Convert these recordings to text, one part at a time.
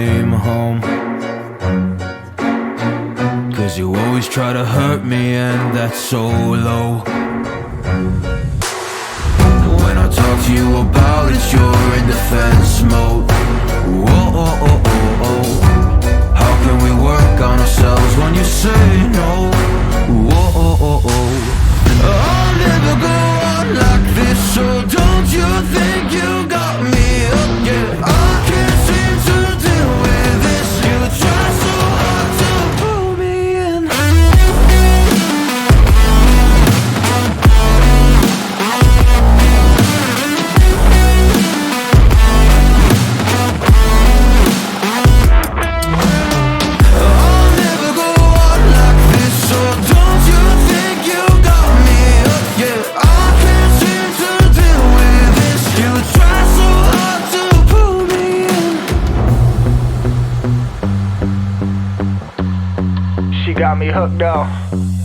came home. Cause you always try to hurt me, and that's so low. When I talk to you about it, you're in defense mode. Whoa, oh, oh, oh, oh. How can we work on ourselves when you say no? Whoa, oh, oh, oh. I'll never go on like this, so don't you think you got me up? Yeah, I can't seem to deal with this. You try so hard to pull me in. I'll never go on like this, so don't you think you got me up? Yeah, I can't seem to deal with this. You try so hard to pull me in. She got me hooked up.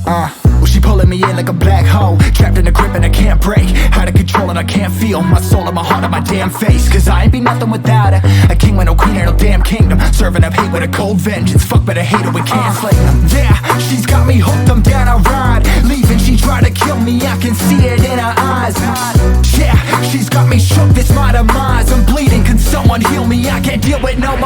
Well, she pulling me in like a black hole, trapped in a grip and I can't break. Out of control and I can't feel my soul and my heart on my damn face. Cause I ain't be nothing without her. A king with no queen or no damn kingdom, serving up hate with a cold vengeance. Fuck, but I hate her, we can't slay them. Yeah, she's got me hooked, I'm down, I ride. Leaving, she try to kill me, I can see it in her eyes. Yeah, she's got me shook, this my demise. I'm bleeding, can someone heal me? I can't deal with no more